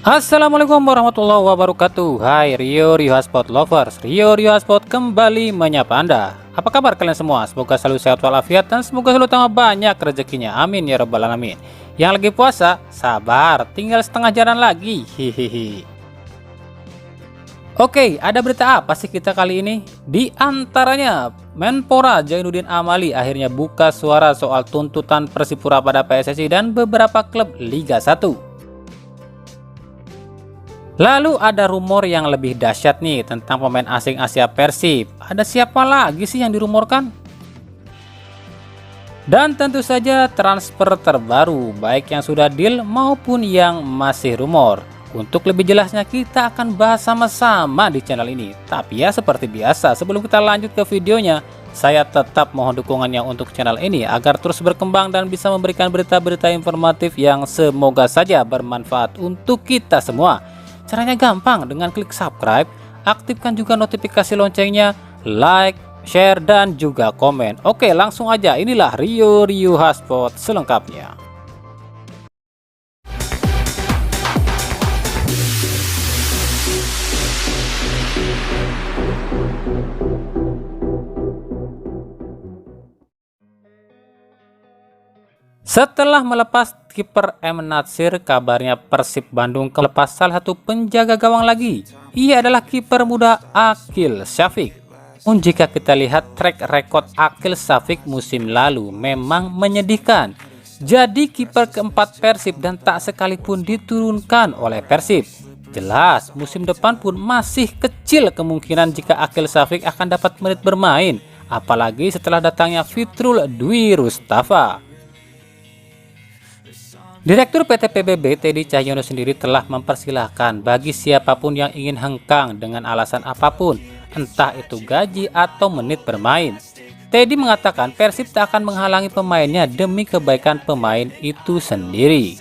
Assalamualaikum warahmatullahi wabarakatuh. Hai Rio Hotspot lovers, Rio Hotspot kembali menyapa Anda. Apa kabar kalian semua? Semoga selalu sehat walafiat dan semoga selalu tambah banyak rezekinya. Amin ya rabbal alamin. Yang lagi puasa, sabar, tinggal setengah jalan lagi. Hihihi. Oke, ada berita apa sih kita kali ini? Di antaranya, Menpora Zainuddin Amali akhirnya buka suara soal tuntutan Persipura pada PSSI dan beberapa klub Liga 1. Lalu ada rumor yang lebih dahsyat nih tentang pemain asing Asia Persib. Ada siapa lagi sih yang dirumorkan? Dan tentu saja transfer terbaru, baik yang sudah deal maupun yang masih rumor. Untuk lebih jelasnya kita akan bahas sama-sama di channel ini. Tapi ya seperti biasa, sebelum kita lanjut ke videonya, saya tetap mohon dukungannya untuk channel ini agar terus berkembang dan bisa memberikan berita-berita informatif yang semoga saja bermanfaat untuk kita semua. Caranya gampang, dengan klik subscribe, aktifkan juga notifikasi loncengnya, like, share, dan juga komen. Oke, langsung aja, inilah Rio Hotspot selengkapnya. Setelah melepas kiper M. Natsir, kabarnya Persib Bandung melepas salah satu penjaga gawang lagi. Ia adalah kiper muda Aqil Syafiq. Jika kita lihat track record Aqil Syafiq musim lalu memang menyedihkan. Jadi kiper keempat Persib dan tak sekalipun diturunkan oleh Persib. Jelas musim depan pun masih kecil kemungkinan jika Aqil Syafiq akan dapat menit bermain. Apalagi setelah datangnya Fitrul Dwi Rustafa. Direktur PT PBB Teddy Cahyono sendiri telah mempersilahkan bagi siapapun yang ingin hengkang dengan alasan apapun, entah itu gaji atau menit bermain. Teddy mengatakan Persib tak akan menghalangi pemainnya demi kebaikan pemain itu sendiri.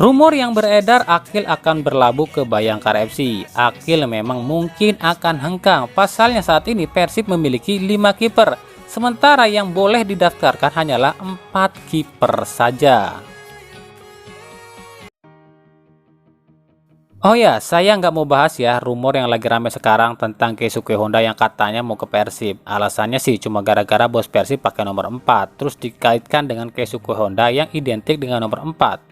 Rumor yang beredar Aqil akan berlabuh ke Bayangkara FC. Aqil memang mungkin akan hengkang, pasalnya saat ini Persib memiliki 5 kiper, sementara yang boleh didaftarkan hanyalah 4 kiper saja. Oh ya, saya nggak mau bahas ya rumor yang lagi rame sekarang tentang Keisuke Honda yang katanya mau ke Persib. Alasannya sih cuma gara-gara bos Persib pakai nomor 4, terus dikaitkan dengan Keisuke Honda yang identik dengan nomor 4.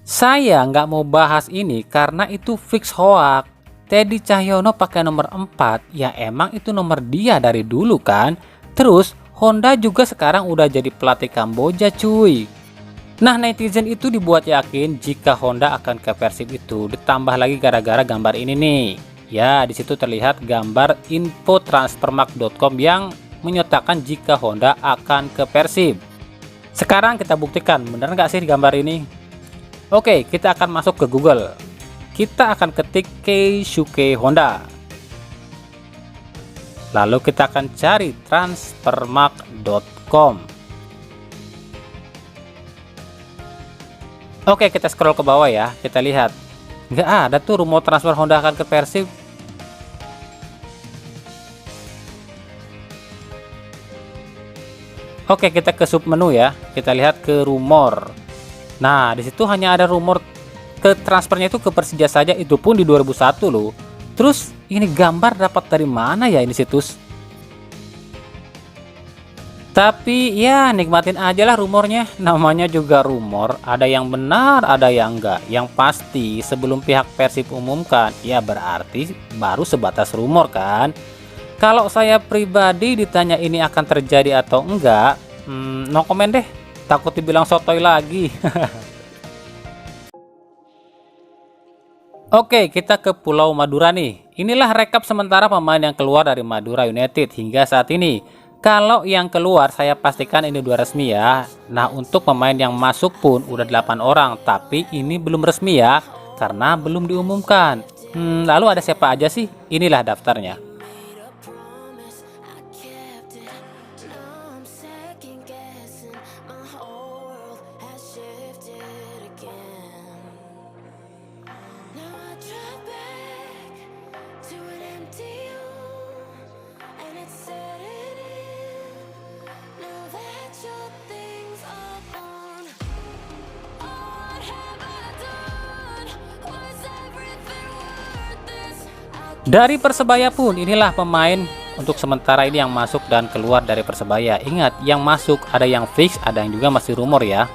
Saya nggak mau bahas ini karena itu fix hoax. Teddy Cahyono pakai nomor 4, ya emang itu nomor dia dari dulu kan. Terus Honda juga sekarang udah jadi pelatih Kamboja cuy. Nah, netizen itu dibuat yakin jika Honda akan ke Persib itu, ditambah lagi gara-gara gambar ini nih. Ya, di situ terlihat gambar infotransfermarkt.com yang menyatakan jika Honda akan ke Persib. Sekarang kita buktikan benar nggak sih gambar ini? Oke, kita akan masuk ke Google. Kita akan ketik Keisuke Honda. Lalu kita akan cari transfermarkt.com. Oke, kita scroll ke bawah ya, kita lihat nggak ada tuh rumor transfer Honda akan ke Persib. Oke, kita ke submenu ya, kita lihat ke rumor. Nah, di situ hanya ada rumor ke transfernya itu ke Persija saja, itu pun di 2001 loh. Terus ini gambar dapat dari mana ya ini situs? Tapi ya nikmatin aja lah rumornya, namanya juga rumor, ada yang benar ada yang enggak. Yang pasti sebelum pihak Persib umumkan ya berarti baru sebatas rumor kan. Kalau saya pribadi ditanya ini akan terjadi atau enggak, no komen deh, takut dibilang sotoy lagi. Oke, kita ke Pulau Madura nih. Inilah rekap sementara pemain yang keluar dari Madura United hingga saat ini. Kalau yang keluar saya pastikan ini udah resmi ya. Nah, untuk pemain yang masuk pun udah 8 orang, tapi ini belum resmi ya karena belum diumumkan. Lalu ada siapa aja sih? Inilah daftarnya. Dari Persebaya pun inilah pemain untuk sementara ini yang masuk dan keluar dari Persebaya. Ingat, yang masuk ada yang fix, ada yang juga masih rumor ya.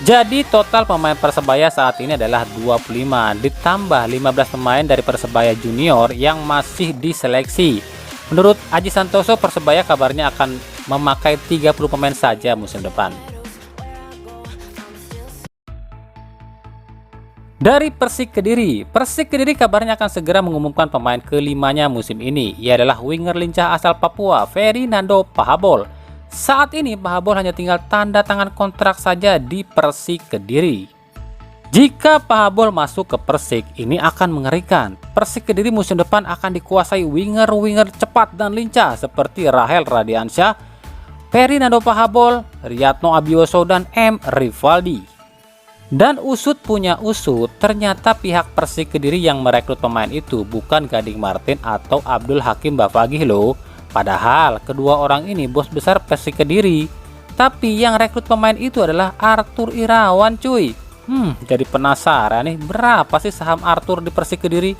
Jadi total pemain Persebaya saat ini adalah 25, ditambah 15 pemain dari Persebaya Junior yang masih diseleksi. Menurut Aji Santoso, Persebaya kabarnya akan memakai 30 pemain saja musim depan. Dari Persik Kediri kabarnya akan segera mengumumkan pemain kelimanya musim ini. Ia adalah winger lincah asal Papua, Fernando Pahabol. Saat ini Pahabol hanya tinggal tanda tangan kontrak saja di Persik Kediri. Jika Pahabol masuk ke Persik, ini akan mengerikan. Persik Kediri musim depan akan dikuasai winger-winger cepat dan lincah seperti Rahel Radiansyah, Fernando Pahabol, Riyadno Abioso, dan M. Rivaldi. Dan usut punya usut, ternyata pihak Persik Kediri yang merekrut pemain itu bukan Gading Martin atau Abdul Hakim Bafagih loh. Padahal kedua orang ini bos besar Persik Kediri. Tapi yang rekrut pemain itu adalah Arthur Irawan cuy. Jadi penasaran nih, berapa sih saham Arthur di Persik Kediri?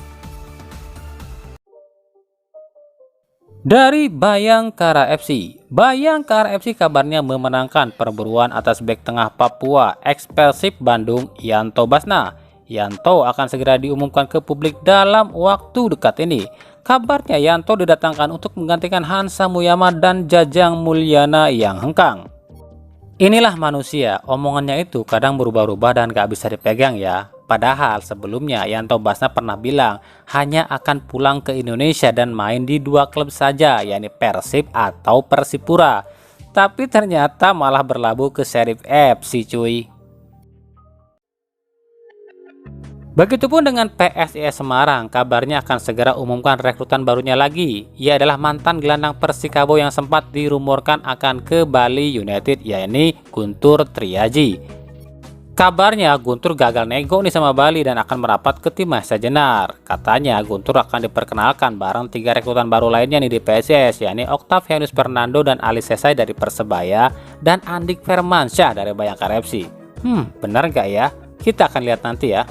Dari Bayangkara FC kabarnya memenangkan perburuan atas bek tengah Papua ex Persib Bandung Yanto Basna. Yanto akan segera diumumkan ke publik dalam waktu dekat ini. Kabarnya Yanto didatangkan untuk menggantikan Hansa Muyama dan Jajang Mulyana yang hengkang. Inilah manusia, omongannya itu kadang berubah-ubah dan gak bisa dipegang ya. Padahal sebelumnya Yanto Basna pernah bilang hanya akan pulang ke Indonesia dan main di 2 klub saja, yakni Persib atau Persipura. Tapi ternyata malah berlabuh ke Sheriff FC cuy. Begitupun dengan PSIS Semarang, kabarnya akan segera umumkan rekrutan barunya lagi. Ia adalah mantan gelandang Persikabo yang sempat dirumorkan akan ke Bali United, yakni Guntur Triaji. Kabarnya Guntur gagal nego nih sama Bali dan akan merapat ke Timnas Sejenar. Katanya Guntur akan diperkenalkan bareng 3 rekrutan baru lainnya nih di PSIS, yakni Octavianus Fernando dan Ali Sesai dari Persebaya dan Andik Firmansyah dari Bayangkara FC. Benar nggak ya? Kita akan lihat nanti ya.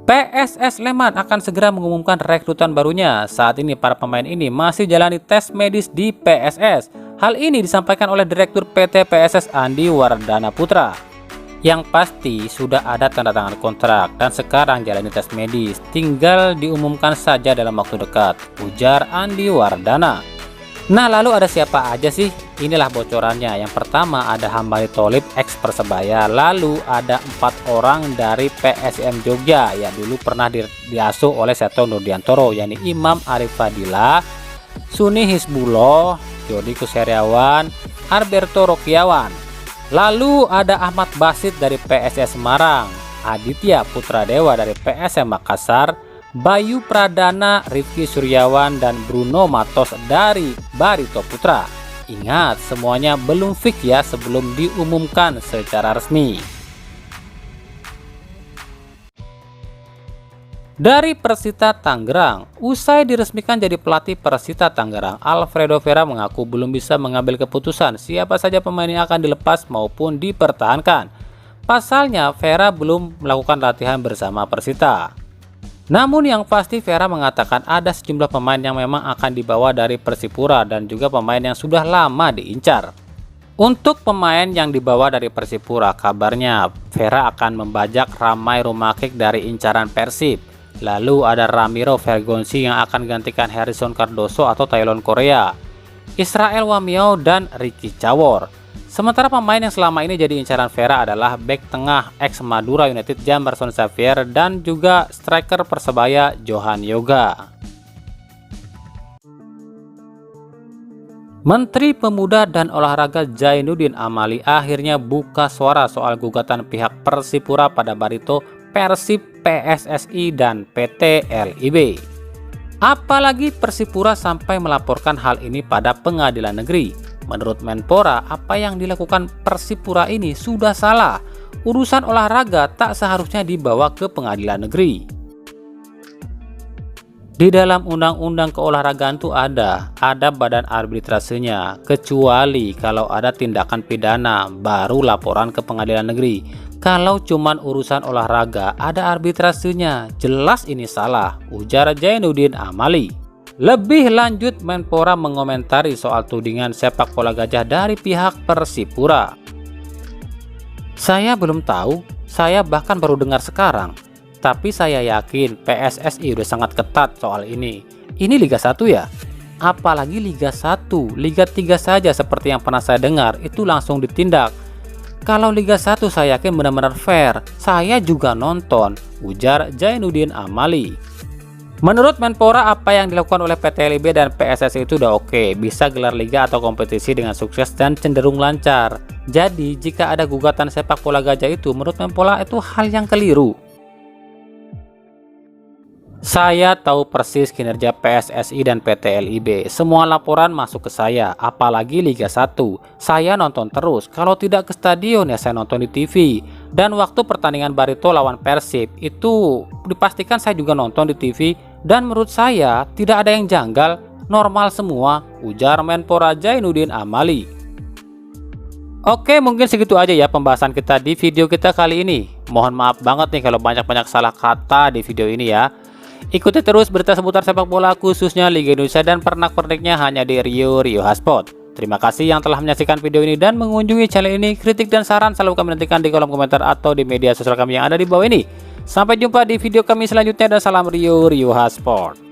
PSS Sleman akan segera mengumumkan rekrutan barunya. Saat ini para pemain ini masih jalani tes medis di PSS. Hal ini disampaikan oleh Direktur PT PSS Andi Wardana Putra. Yang pasti sudah ada tanda tangan kontrak dan sekarang jalani tes medis. Tinggal diumumkan saja dalam waktu dekat, ujar Andi Wardana. Nah, lalu ada siapa aja sih? Inilah bocorannya. Yang pertama ada Hambali Tholib ex Persebaya. Lalu ada 4 orang dari PSM Jogja yang dulu pernah diasuh oleh Seto Nurdiantoro, yakni Imam Arif Fadila, Suni Hizbullah, Jody Kuseriawan, Alberto Rokiawan. Lalu ada Ahmad Basit dari PSS Semarang, Aditya Putradewa dari PSM Makassar, Bayu Pradana, Rifki Suryawan, dan Bruno Matos dari Barito Putra. Ingat, semuanya belum fix ya sebelum diumumkan secara resmi. Dari Persita Tangerang, usai diresmikan jadi pelatih Persita Tangerang, Alfredo Vera mengaku belum bisa mengambil keputusan siapa saja pemain yang akan dilepas maupun dipertahankan. Pasalnya, Vera belum melakukan latihan bersama Persita. Namun yang pasti Vera mengatakan ada sejumlah pemain yang memang akan dibawa dari Persipura dan juga pemain yang sudah lama diincar. Untuk pemain yang dibawa dari Persipura, kabarnya Vera akan membajak Ramai Rumakik dari incaran Persib. Lalu ada Ramiro Vergonzi yang akan gantikan Harrison Cardoso atau Thailand Korea, Israel Wamiao, dan Ricky Cawor. Sementara pemain yang selama ini jadi incaran Vera adalah bek tengah ex Madura United Jamerson Xavier dan juga striker Persebaya Johan Yoga. Menteri Pemuda dan Olahraga Zainuddin Amali akhirnya buka suara soal gugatan pihak Persipura pada Barito, Persib, PSSI, dan PT LIB. Apalagi Persipura sampai melaporkan hal ini pada pengadilan negeri. Menurut Menpora, apa yang dilakukan Persipura ini sudah salah. Urusan olahraga tak seharusnya dibawa ke pengadilan negeri. Di dalam undang-undang keolahragaan itu ada badan arbitrasenya, kecuali kalau ada tindakan pidana baru laporan ke pengadilan negeri. Kalau cuman urusan olahraga ada arbitrasenya, jelas ini salah, ujar Zainuddin Amali. Lebih lanjut, Menpora mengomentari soal tudingan sepak bola gajah dari pihak Persipura. Saya belum tahu, saya bahkan baru dengar sekarang. Tapi saya yakin PSSI udah sangat ketat soal ini. Ini Liga 1 ya? Apalagi Liga 1, Liga 3 saja seperti yang pernah saya dengar, itu langsung ditindak. Kalau Liga 1 saya yakin benar-benar fair, saya juga nonton, ujar Zainuddin Amali. Menurut Menpora, apa yang dilakukan oleh PT LIB dan PSSI itu udah oke, bisa gelar liga atau kompetisi dengan sukses dan cenderung lancar. Jadi jika ada gugatan sepak bola gajah itu, menurut Menpora itu hal yang keliru. Saya tahu persis kinerja PSSI dan PT LIB. Semua laporan masuk ke saya, apalagi Liga 1. Saya nonton terus. Kalau tidak ke stadion ya saya nonton di TV. Dan waktu pertandingan Barito lawan Persib itu dipastikan saya juga nonton di TV. Dan menurut saya tidak ada yang janggal, normal semua, ujar Menpora Zainuddin Amali. Oke, mungkin segitu aja ya pembahasan kita di video kita kali ini. Mohon maaf banget nih kalau banyak-banyak salah kata di video ini ya. Ikuti terus berita seputar sepak bola khususnya Liga Indonesia dan pernak-perniknya hanya di Rio Hotspot. Terima kasih yang telah menyaksikan video ini dan mengunjungi channel ini. Kritik dan saran selalu kami nantikan di kolom komentar atau di media sosial kami yang ada di bawah ini. Sampai jumpa di video kami selanjutnya dan salam Rio Hotspot.